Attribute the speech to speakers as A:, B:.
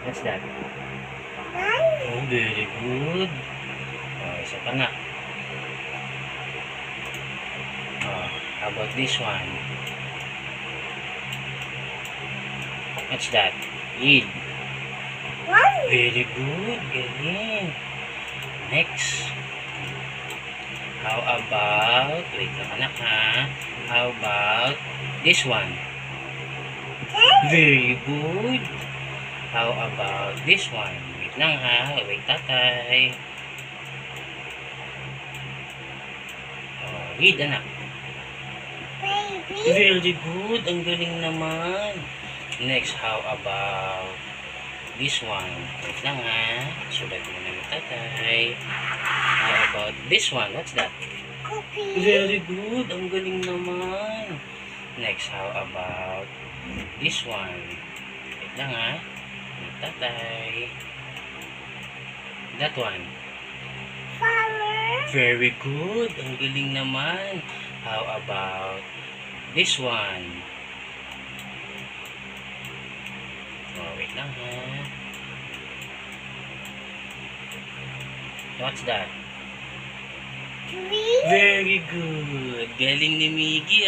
A: What's that? Oh, very good. Oh, isa pa nga. Oh, how about this one? What's that? Eid. Very good. Galing. Next. How about, wait lang anak ha. How about this one? Very good. How about this one? Wait lang ha. Wait tatay. Oh, read anak. Very good. Ang galing naman. Next, how about this one? Wait lang ha. Sulat mo na ng tatay. How about this one? What's that? Very good. Ang galing naman. Next, how about this one? Wait lang ha. Wait tatay. That one. Very good. Ang galing naman. How about this one? Oh, wait lang ha. What's that? Very good. Galing ni Miggy.